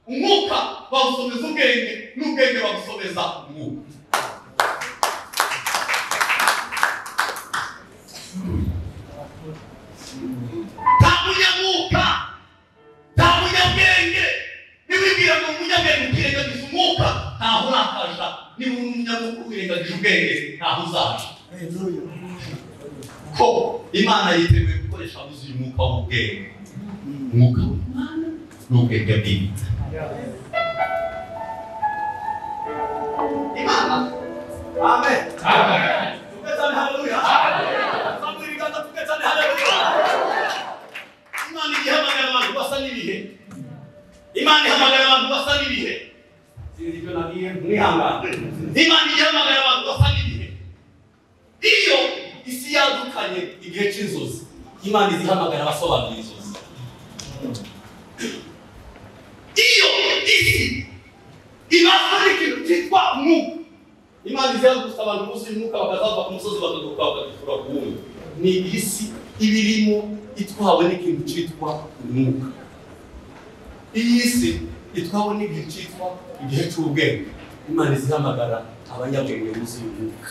umwuka bawusomeza ubwenge n'ubwenge bawusomeza umwuka. Nta munyamwuka nta munyabwenge nibibwira ngo umunyabwenge ukirengagiza umwuka ntaho urakaja, niba umunyamwuka wirengagije ubwenge ntaho uzaja. Ko Imana yiteguye gukoresha abuzuye umwuka w'ubwenge, umwuka w'Imana n'ubwenge bw'Imana. Imana, amen, amen. Tuketane haleluya, samuri biganza tuketane haleluya. Imana ihamagara abantu basa n'ibihe, Imana ihamagara abantu basa n'ibihe. Sinzi ibyo nagiye mwihangana. Imana ihamagara abantu basa n'ibihe. Iyo isi yadukanye igihe cy'inzozi, Imana izihamagara abasobanura inzozi. Iyo isi ibasa n'ikintu cyitwa umwuka, Imana izagusaba abantu buzuye umwuka bakazava ku musozi bakaduka bakagifura ku wundi. Ni isi ibirimo itwawe n'ikintu cyitwa umwuka. Iyi si itwawe n'igihe cyitwa igihe cy'ubwenge, Imana izihamagara abanyabwenge buzuye umwuka.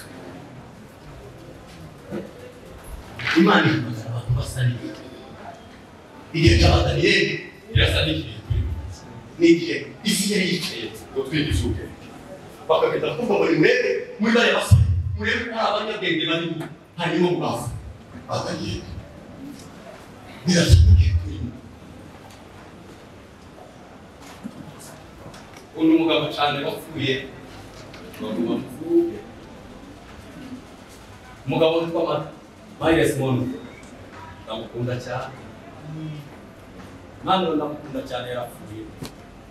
Imana ihamagara abantu basa n'ibihe. Igihe cya Daniyeli birasa n'igihe n'igihe isi yari yicaye ngo twigishe ubwenge. Bakagenda kuvuga ngo nimurebe muri bariya basore, murebe ko hari abanyabwenge barimo, hanyuma mubaza Daniyeli birasa n'igihe turimo. Uno mugabo cyane wapfuye baguma mvuge umugabo witwa Myles Mono, ndamukunda cyane. Mano ndamukunda cyane, yarapfuye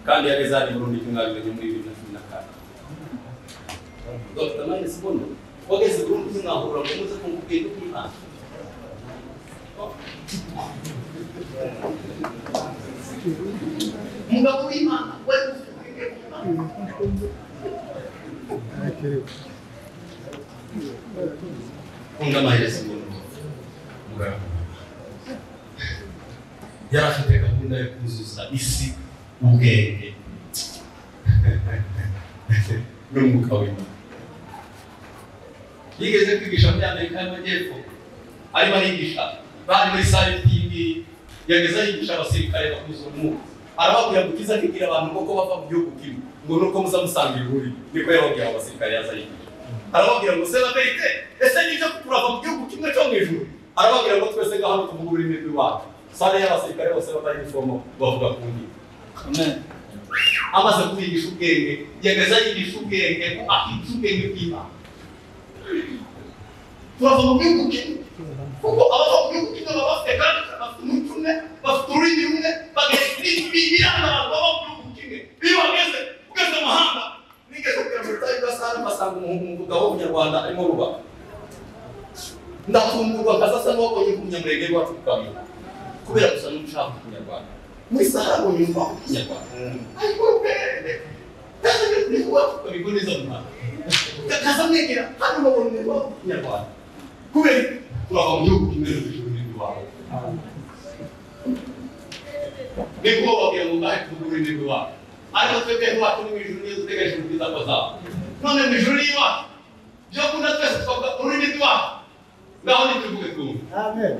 kandi yageze ari mu Burundi mwabibonye muri 2014. Dr. Myles Mono wageze Burundi mwahura ngo muze kumubwira ko Imana umugabo w'Imana wari Kunda Myles Mono yarafite gahunda yo kuzuza isi ubwenge n'umwuka w'Imana. Yigeze kwigisha muri Amerika y'Amajyepfo, arimo arigisha bari muri sale TV, yageze yigisha abasirikare bakuze umwuka. Arababwira ngo kiza kigira abantu ko bava mu gihugu kimwe, ngo nuko muzamusanga iburi, niko yababwira abasirikare yaza yigisha. Arababwira ngo c'est la vérité, ese nibyo turava mu gihugu kimwe cyo mu ijuru. Arababwira ngo twese ngaho tuvuga ururimi rw'iwacu. Sale y'abasirikare bose bambaye uniforme bavuga ku ndimi. Amen. Amaze kubigisha ubwenge, yageze yigisha ubwenge, akigisha ubwenge bw'Imana. Turava mu gihugu kimwe, kuko abava mu gihugu kimwe baba bafite kandi bafite umuco umwe, bafite ururimi rumwe, biranga abantu baba mu gihugu kimwe. Iyo ugeze mu mahanga, nigeze kugira ngo utahe ugasanga basanga umugabo w'umunyarwanda arimo ruba. Ndakumburwa kazasa n'uwabonye ku munyamurenge wacu kukamenya. Kubera gusa n'umushaka kunyarwanda. Muri Sahara ngo nyumva kunyarwanda. Ariko ubwenge. Kaza ni kuba kubiguriza mu Rwanda. Kaza mwegera hano babone ngo kunyarwanda. Kubera turava mu gihugu kimwe n'ijuru rw'iwawe. Niko babwira ngo ngahe tugurire rw'iwawe. Ariko twebwe iwacu ni ijuru niyo dutegereje ubwiza bwawe. None mu ijuru iwacu byo kunda twese twavuga ururimi rw'iwacu. Ngaho ni tuvuge twumve. Amen.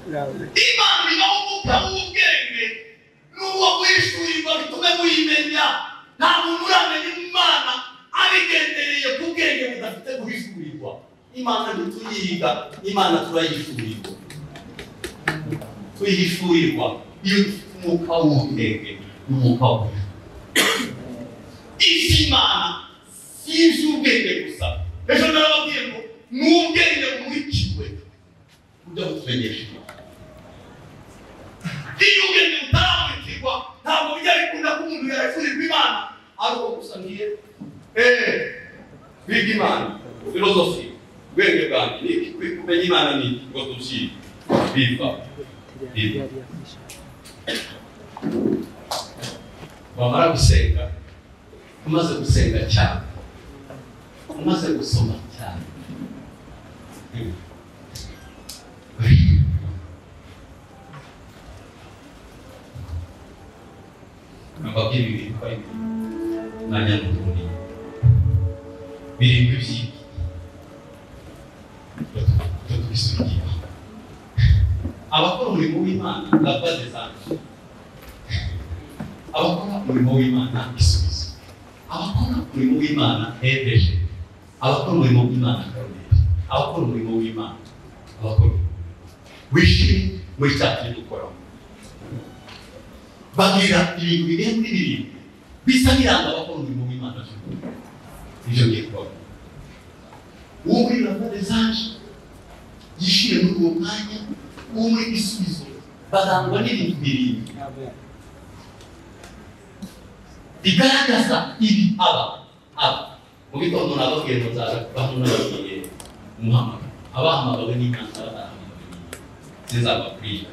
Imana ibaho umwuka w'ubwenge n'uwo wishurirwa bitume muyimenya. Nta muntu uramenya Imana abigendereye ku bwenge budafite guhishurirwa. Imana ntituyiga, Imana turayishurirwa. Tuyihishurirwa iyo dufite umwuka w'ubwenge n'umwuka w'ubwenge. Imana si iby'ubwenge gusa. Ejo narababwiye ngo ni ubwenge bumurikiwe kujya butumenyesha Imana. Iyo ubwenge butaramurikirwa ntabwo bijya bikunda ko umuntu yahishurirwa Imana, ariko gusa ngiye biga Imana filozofi ubwenge bwanjye ni kumenya Imana ni ngo tubyige biva wamara gusenga, umaze gusenga cyane, umaze gusoma cyane, twari nanya n'ubundi birindwi by'ibi tubisubira abakora umurimo w'Imana labaze zanjye abakora umurimo w'Imana isubizo abakora umurimo w'Imana Aide abakora umurimo w'Imana abakora umurimo w'Imana abakora wishimye muri cya kintu ukora bagira ibintu bigera muri birindwi bisa n'iranga abakora umurimo w'Imana ibyo ngiye gukora uwo muri labaze zanjye yishimye muri uwo mwanya uwo muri isubizo barangwa n'ibintu birindwi bigaragaza ibi aba mu gitondo nababwiye ngo nzaza kubaho n'ababwiye umuhamagaro abahamagawe n'Imana barahamagawe zizababwira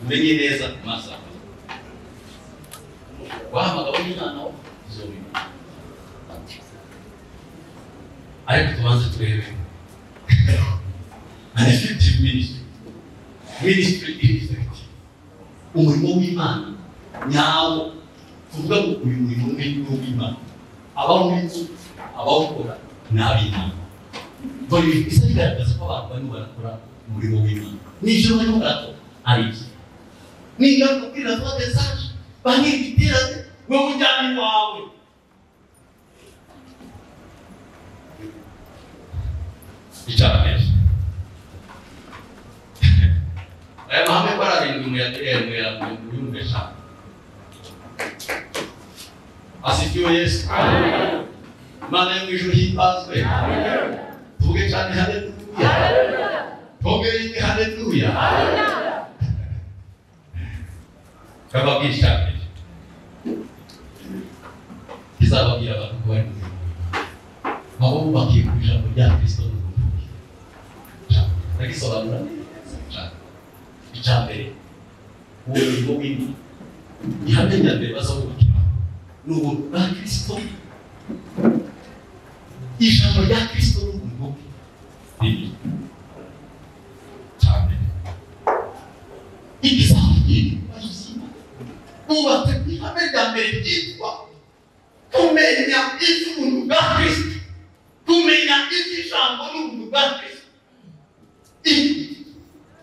umenye neza ku maso wahamagawe n'Imana wo uzobimenya ariko tubanze turebe an effective ministry is effective umurimo w'Imana nyawo tuvuga ngo uyu murimo w'Imana abawukora n'ab'Imana bari bisa bigaragaza ko abantu barimo barakora umurimo w'Imana n'ijoro barimo barakora ari iki niga kubwira abadesaje banibiterane wowe ujyane wawe icyambere aya mahame bararindwi muyumvesha asifiwe Yesu Imana yo mw'ijuru himbazwe tuvuge cyane haleluya tuvuge haleluya kababwira icyambere izababwira abantu ko bari mu abo bubakiye ku ijambo rya Kristo ndagisobanura neza icyambere uwo murimo w'Imana ihame rya mbere bazawubakira ni ubuntu bwa Kristo ijambo rya Kristo n'ubuntu bwe cyane ikizababwira Buzima bubatse ku ihame rya mbere ryitwa kumenya iby'ubuntu bwa Kristo kumenya iby'ijambo n'ubuntu bwa Kristo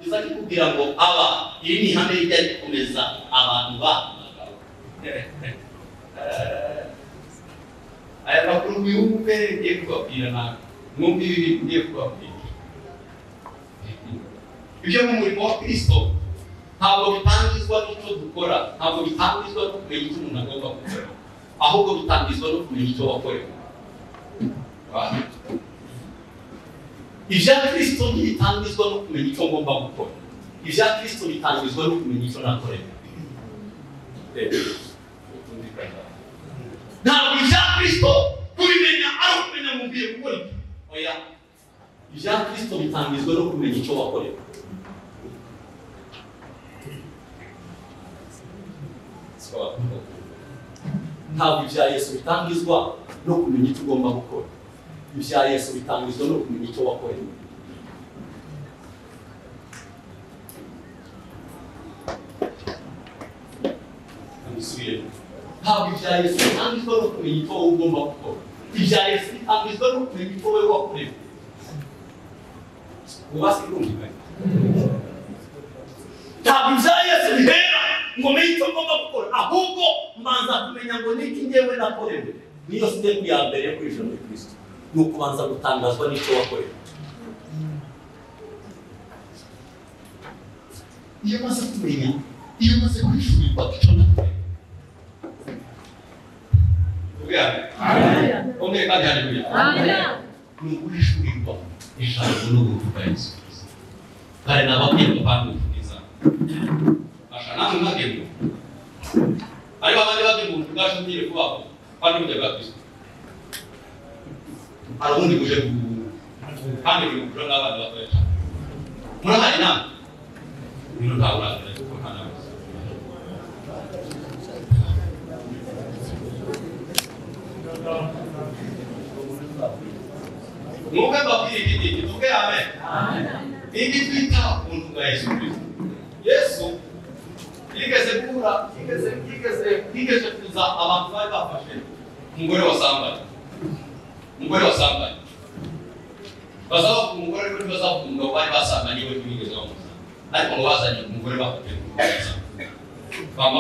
izaki kugira ngo aba iri ni ihame rijya rikomeza abantu bahamagawe aya makuru mwumve ngiye kubabwira nawe mwumve ibi ngiye kubabwira ibyo mu murimo wa Kristo ntabwo bitangizwa n'icyo dukora ntabwo bitangizwa no kumenya icyo umuntu agomba gukora ahubwo bitangizwa no kumenya icyo wakorewe ibya Kristo ntibitangizwa no kumenya icyo ngomba gukora ibya Kristo bitangizwa no kumenya icyo nakorewe ntabwo ibya Kristo kubimenya ari ukumenya ngo mbiye gukora iki oya ibya Kristo bitangizwa no kumenya icyo wakorewe ntabwo ibya Yesu bitangizwa no kumenya icyo ugomba gukora ibya Yesu bitangizwa no kumenya icyo wakorewe ntabwo ibya Yesu bitangizwa no kumenya icyo wowe ugomba gukora ibya Yesu bitangizwa no kumenya icyo wowe wakorewe ubasi kumvikana ntabwo ibya Yesu bihera ngo menye icyo ngomba gukora ahubwo mbanza kumenya ngo niki ngewe nakorewe niyo step ya mbere yo kwinjira muri Kristo ni ukubanza gutangazwa n'icyo wakorewe iyo maze kumenya iyo maze kwishurirwa icyo nakorewe Umwuka kandi haleluya ni ukwishurirwa ijambo n'ubuntu bwa Yesu Kristo kandi nababwira ko bandufuniza asha namwe mwagemo ariko abandi bagemo ubwashumire kubaho kandi bujya bwa Kristo hari ubundi buje kandi buri mukuru n'abana batoya murahari namwe bino ntawe urazira kuko nta nawe Umwuka babwira iki tuvuge amen iki twita ubuntu bwa Yesu Kristo Yesu yigeze gutegura yigeze kuza abantu bari bafashe umugore wasambanye bazaba ku mugore ariko ntibazaba ku mugabo bari basambanye we ntibigeze bamuza ariko ngo bazanye umugore bafite bama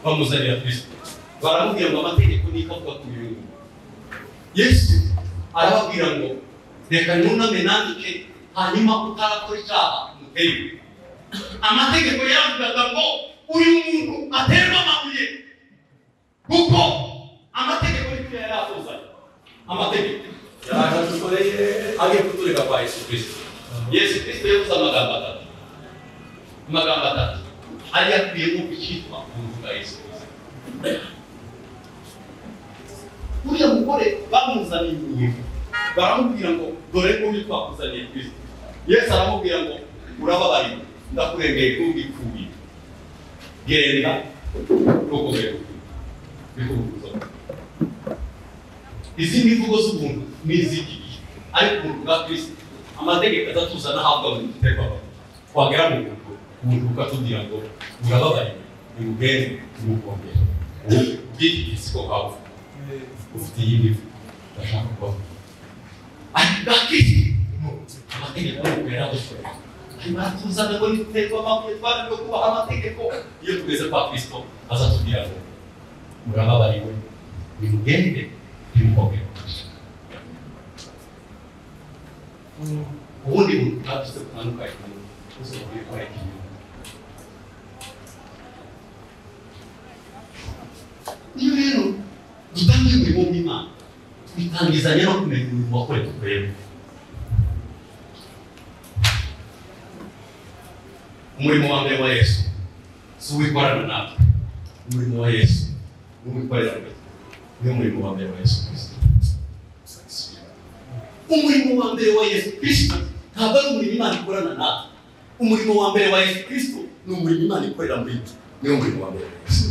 bamuzanira Kristo baramubwira ngo amategeko niko avuga ku bintu. Yesu arababwira ngo reka nuname nandike hanyuma utarakora icyaha mutere. Amategeko yaravugaga ngo uyu muntu aterwa amabuye kuko amategeko niko yari afuzanye. Amategeko yaradukoreye agiye kutureka kwa Yesu Kristo. Yesu Kristo yavuze amagambo atatu ari yakubiyemo icyitwa urubuga Yesu Kristo. Uriya mugore bamuzaniye ibintu baramubwira ngo dore ko twakuzaniye Kristo. Yesu aramubwira ngo urababariwe ndakurengeye ntugipfuye genda rugobera bikubuza. Izindi mvugo z'ubuntu n'iz'igihe ariko ubuntu bwa Kristo amategeko atuzana ahabwa mu giterwa twagera mu buntu ukatubwira ngo urababariwe nimugende nimukongera ubwiki siko kawe ufite iyindi ndashaka kubaho ariko amategeko y'ubwera gushora tuzana ngo niterwa amabuye twaraniwe kubaha amategeko. Iyo tugeze kwa Kristo azatubwira ngo murababariwe nimugende nimukongera. Ubundi buntu bwatuse butandukanye uzobwira ko ari ikinyoma. Iyo rero dutangiye umurimo w'Imana twitangizanya no kumenya umurimo wakorewe twebwe. Umurimo wa mbere wa Yesu si uwikorana natwe. Umurimo wa Yesu ni uwikorera natwe. Niyo murimo wa mbere wa Yesu Kristo. Umurimo wa mbere wa Yesu Kristo ntabwo ari umurimo Imana ikorana natwe. Umurimo wa mbere wa Yesu Kristo ni umurimo Imana ikorera muri twe. Niyo murimo wa mbere wa Yesu.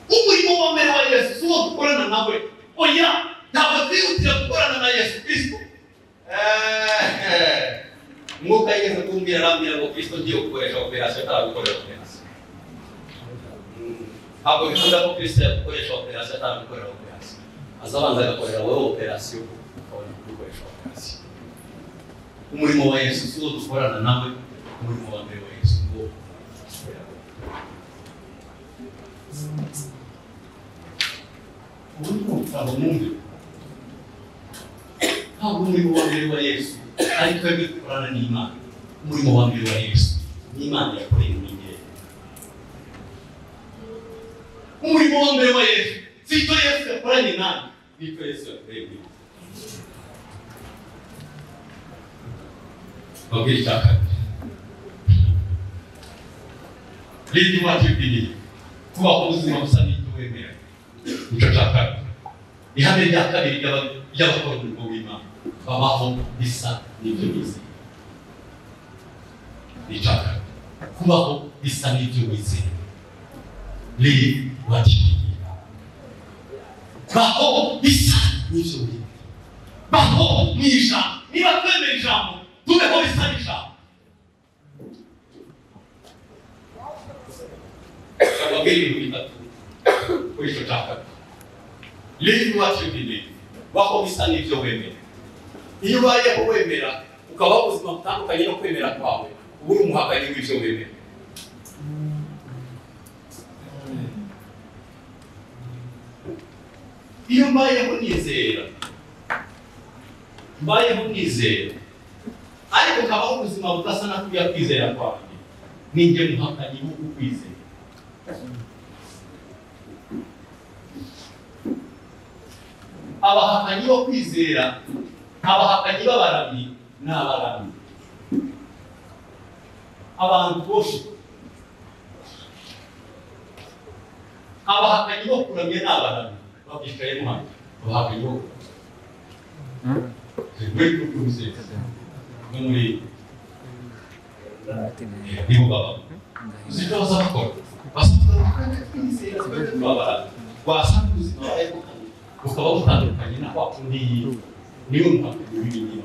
Umurimo wa mbere wa Yesu si uwo gukorana nawe. Oya, ntabwo twihutira gukorana na Yesu Kristo. Umwuka yigeze kumbwira arambwira ngo Kristo ngiye gukoresha operasiyo ataragukorera operasiyo. Ntabwo bikunda ko Kristo yagukoresha operasiyo ataragukorera operasiyo. Azabanza agakorera wowe operasiyo ukabona gukoresha operasiyo. Umurimo wa Yesu si uwo dukorana nawe. Umurimo wa mbere wa Yesu ni uwo ntabwo mwumve. Ntabwo umurimo wa mbere wa Yesu ari twebwe dukorana n'Imana. Umurimo wa mbere wa Yesu ni Imana yakoreye muri njye. Umurimo wa mbere wa Yesu si icyo Yesu yakoranye nawe, ni icyo Yesu yakoreye muri njye. Babwira icya kabiri. Live what you believe. Kubaho ubuzima busa n'icyo wemera. Nicyo cya kabiri. Ihame rya kabiri ry'abakora umurimo w'Imana babaho bisa n'ibyo bizeye. Nicyo kabiri. Kubaho bisa n'ibyo wizeye. Live what you believe. Baho bisa n'ibyo wizeye. Baho mu ijambo. Niba twemera ijambo tubeho bisa n'ijambo. Ababwira ibintu bitatu kuri icyo cya kabiri. Live what you believe. Baho bisa n'ibyo wemera. Iyo ubayeho wemera ukabaho ubuzima butandukanye no kwemera kwawe uba uri umuhakanyi w'ibyo wemera. Iyo mbayeho nizera ariko ukabaho ubuzima budasa na kuriya kwizera kwawe ninjye muhakanyi w'uko kwizera. Abahakanyi bo kwizera, abahakanyi b'abaramyi ni abaramyi. Abantu bose abahakanyi bo kuramya ni abaramyi. Babyicaye hano abahakanyi bo muri kuruze no muri nibo baba uzito bazakora basanga kwizera baba wasanga ubuzima bwawe ukaba butandukanye na wakundi niyo mpamvu y'ibintu.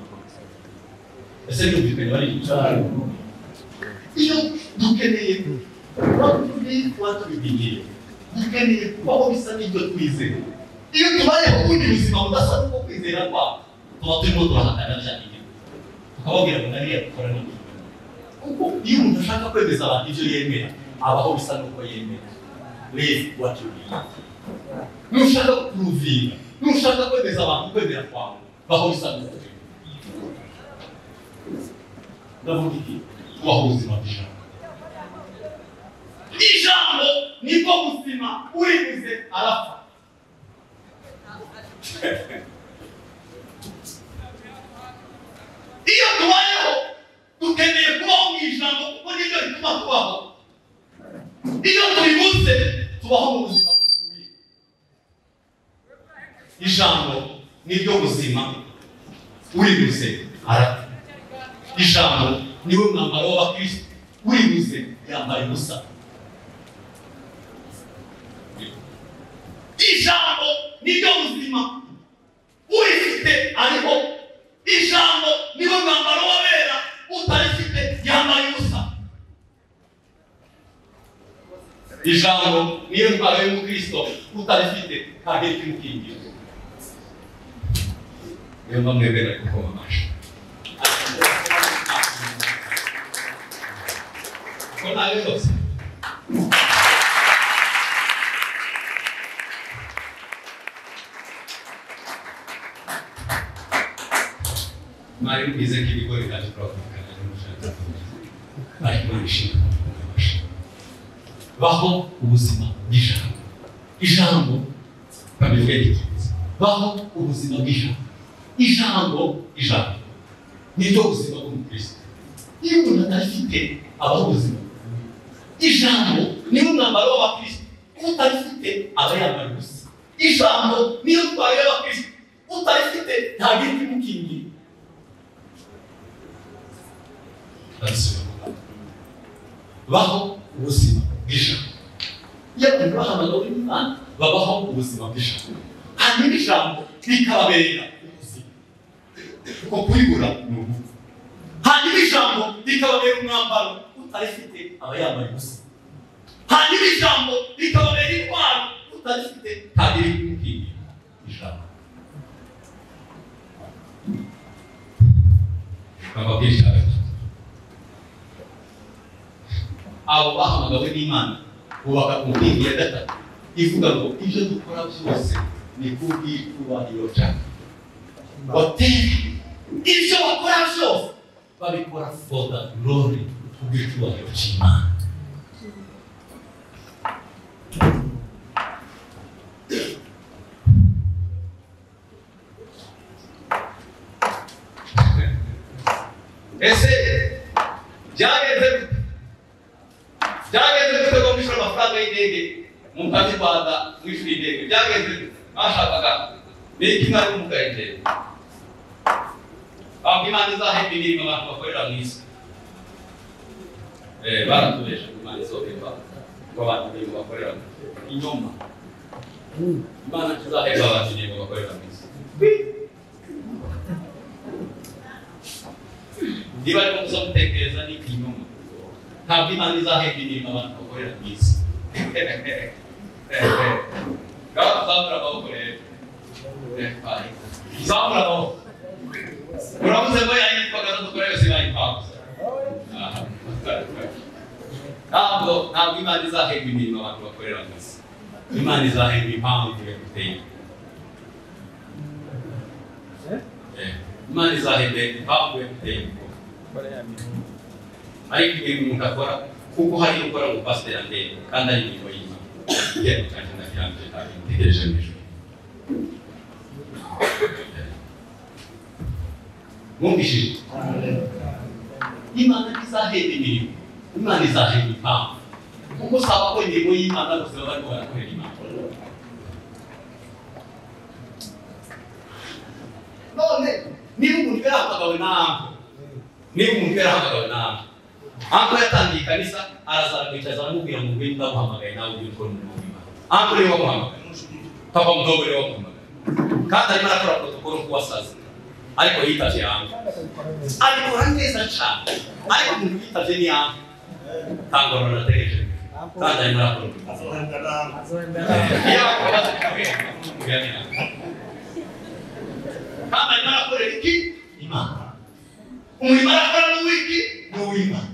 ese byumvikanye bari cyane iyo dukeneye watubigiye dukeneye kubaho bisa n'ibyo twizeye iyo tubayeho ubundi buzima budasa n'uko kwizera kwacu tuba turimo turahakana bya bintu tukababwira ngo nariya dukora n'ibyo kuko iyo umuntu ashaka kwemeza abantu ibyo yemera abaho bisa n'uko yemera live what you believe nushaka kuruvinga nushaka kwemeza abantu kwemera kwawe baho bisa n'uko ndavuga iki kubaho ubuzima bw'ijambo ijambo nibwo buzima uribuze arapfa iyo tubayeho dukeneye kubaho mu ijambo kuko nibyo bituma tubaho iyo turibuze tubaho mu buzima bw'ukuri ijambo nibyo buzima uribuze arapfa ijambo niwe mwambaro w'abakristo uribuze yambaye ubusa ijambo nibyo buzima urifite ariho ijambo niwe mwambaro w'abera utarifite yambaye ubusa ijambo niyo ntwaro y'umukristo utarifite kagere k'imukingira niyo mpamvu yemera gukoma amashyi ko nayo yose Mari bize ki bigori kaje profitana n'umushaka ariko nishimye baho ubuzima bw'ijambo ijambo kabivuge baho ubuzima bw'ijambo ijambo nibyo buzima bw'umukristo iyo umuntu atarifite abaho ubuzima ijambo niwe mwambaro w'abakristo utarifite aba yambaye ubusa ijambo niyo ntwaro y'abakristo utarifite ntabwo iri kumukingira baho ubuzima bw'ijambo iyo abantu bahamagawe n'Imana babaho ubuzima bw'ijambo hanyuma ijambo rikababera ubuzima kuko kuribura ni ubupfu hanyuma ijambo rikababera umwambaro utarifite aba yambaye ubusa hanyuma ijambo rikababera intwaro utarifite kandi riri kumubwira ijambo bababwira ijambo abo bahamagawe n'Imana bubaka ku nkingi ya gatatu ivuga ngo ibyo dukora byose ni kubw'icubahiro cyawe wateri ibyo bakora byose babikora for the glory kubw'icubahiro cy'Imana ese byageze gutega mwishyura amafaranga y'indege mu mpamvu Rwanda mwishyura indege byageze bashakaga n'iki mwari mumugaye ahubwo Imana izahemba imirimo abantu bakorera mu isi baratubesha Imana izohemba ko abantu imirimo bakorera inyuma Imana izahemba abantu imirimo bakorera mu isi niba ariko muza mutekereza ni inyuma ntabwo Imana izahemba imirimo abantu bakorera mu isi ngaho tuzamura amaboko rero tuzamura amaboko uravuze ngo yayitwaga no dukora yose bayipauza ntabwo Imana izahemba imirimo abantu bakorera mu isi Imana izahemba impamvu yo gutera Imana izahemba impamvu yo gutera ariko ibintu umuntu akora kuko hari gukora ngo pasiteri Aide kandi ari imirimo y'Imana igenda kandi ndakirangiye ntabwo ntegereje n'ijoro mwumvishije Imana izahemba imirimo Imana izahemba impamvu kuko usaba ko imirimo y'Imana bose baba barimo barakorera Imana none niba umuntu yarahamagawe n'ahantu Anko yatangiye kanisa araza kwicaza aramubwira ngo ngwino ndamuhamagaye nawe uri gukora umurimo w'Imana Anko niwe wamuhamagaye papa mdogo niwe wamuhamagaye kandi arimo arakora protokolo ku wasazwe ariko yitaje yange abikora neza cyane ariko umuntu yitaje ni yange ntabwo nategereje kandi ari muri kandi nakorera iki Imana umurimo arakora n'uwiki n'uw'Imana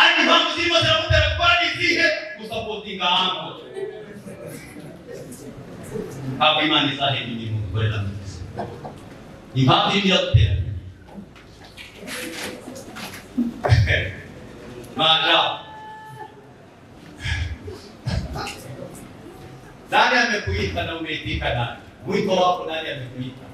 ariko impamvu zirimo ziramutera gukora n'izihe gusapotinga hantu ntabwo Imana izahera imirimo gukorera neza impamvu irimo iradutera maja nani amekuita na umeitika nani mwito wako nani amekuita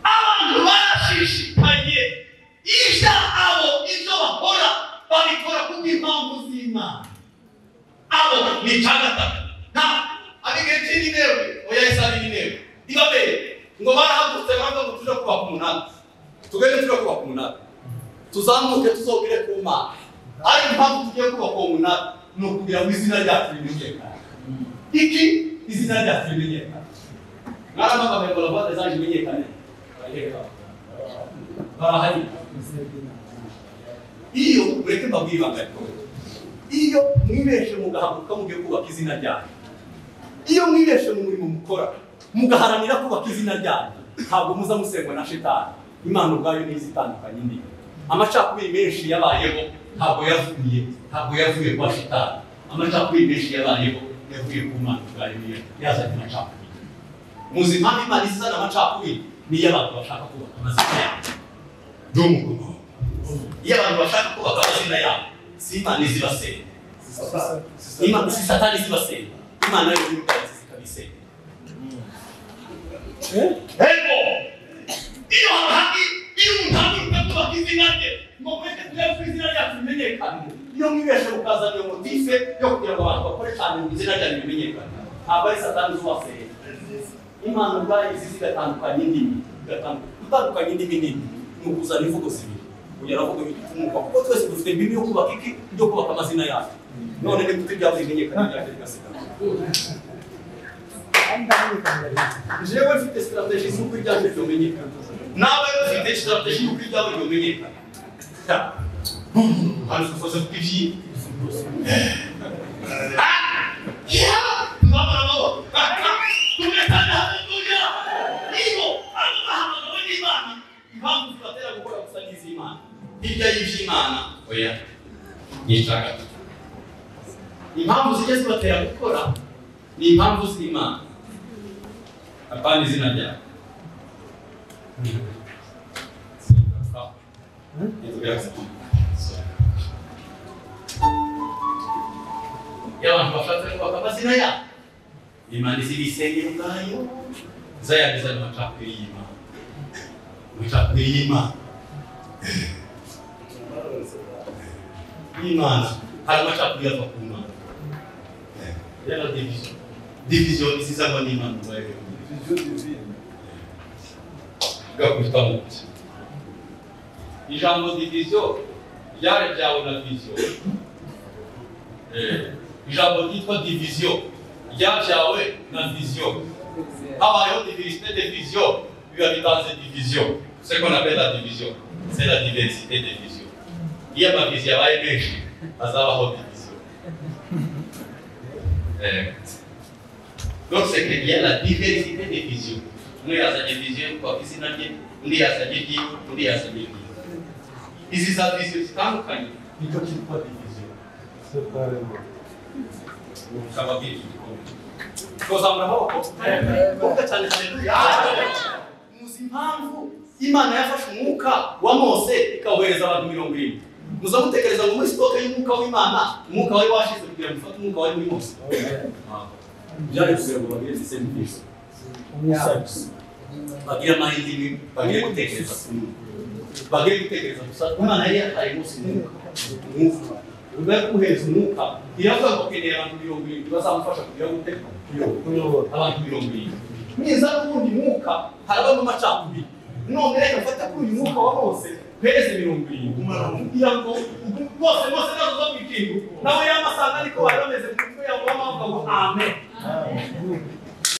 abantu barashishikaye isha abo ibyo bakora babikora kubw'impamvu z'Imana abo ni cyagatatu nta abigenzi n'intebe oya isabi n'intebe ibabere ngo barahagutse banga ngo tuje kubaka umunara tugende tuje kubaka umunara tuzamuke tuzogere ku Mana ariko impamvu tugiye kubaka uwo munara ni ukugira ngo izina ryacu rimenyekane iki izina ryacu rimenyekane mwaramagambo ngo labode zaje rimenyekane barahari iyo ureke mbabwire ibanga iyo mwibeshe mugahaguruka mugiye kubaka izina ryanyu iyo mwibeshe mu murimo mukora mugaharanira kubaka izina ryanyu ntabwo muza musengwa na shitani Imana ubwayo nizi itandukanye indi amacakubiri menshi yabayeho ntabwo yavuye kwa shitani amacakubiri menshi yabayeho yavuye ku Mana ubwayo niyo yazanye amacakubiri muzi impamvu Imana izana amacakubiri niyo abantu bashaka kubaka amazina yabo n'umukono iyo abantu bashaka kubaka amazina yabo si Imana izibasenya Imana si Satani izibasenya Imana yo y'ubwatsi zikabisenya Ego iyo haki iyo umuntu kubaka izina rye ngo mwese tujye izina ryacu rimenyekane iyo mwibeshe mukazana iyo motive yo kugira ngo abantu bakore cyane mu izina ryacu rimenyekane ntabwo ari Satani uzibasenya Imana ubwayo izigatandukanye indimi gutandukanya indimi nini ni ukuzana imvugo zibiri kugira ngo Umwuka kuko twese dufite imbibi yo kubaka iki yo kubaka amazina yacu none ni gute byabo bimenyekana byaje bigasigara jewe mfite strategy z'uko ibyaje bimenyekana nawe ufite strategy y'uko ibyawe bimenyekana hano tufoze kuki ya mama tumetana haleluya iyo abahamagawe n'Imana impamvu tubatera gukora gusangiza Imana hirya y'Imana oya yicaga impamvu zigeze batera gukora ni impamvu z'Imana apana izina ryawe y'abantu bashatse kubaka amazina yabo Imana izibisengera ubwayo zayagiza amacakubiri y'Imana amacakubiri y'Imana Imana hari amacakubiri ava ku Mana yala division isizagwa n'Imana ubwayo gakuta muti ijambo division ryari ryawe na vision ijambo ryitwa division ryawe na vision habayeho diversité de vision biba bitanze division ce qu'on appelle la division c'est la diversité de vision iyo amavision yabaye menshi hazabaho division donc c'est qu'il y a la diversité de vision umwe yazanye vision kwa izina rye undi yazanye ryiwe undi yazanye ryiwe izi za vision zitandukanye nicyo cyitwa division ukababwira kozamura amaboko kuko cyane muzi impamvu Imana yafashe umwuka wa Mose ikawuhereza abantu 70 muza mutekereza ngo muri stoke y'umwuka w'Imana umwuka wari washize kugira ngo ufate umwuka wari muri Mose byari kugira ngo bagire service bagira amahindimi bagira gutekereza gusa Imana yari yataye Mose umwuka ubwo kuheza umwuka iravuga ngo kenera abantu 70 bazamufasha kugira ngo abantu 70 niza n'ubundi mwuka harabamo amacakubiri none reka mfata kuri uyu mwuka wa Mose kweze 70 kugira ngo bose nazo zo kwikingu nawe yamasanga ariko bari bameze mu mutwe yabo bamava ngo amen.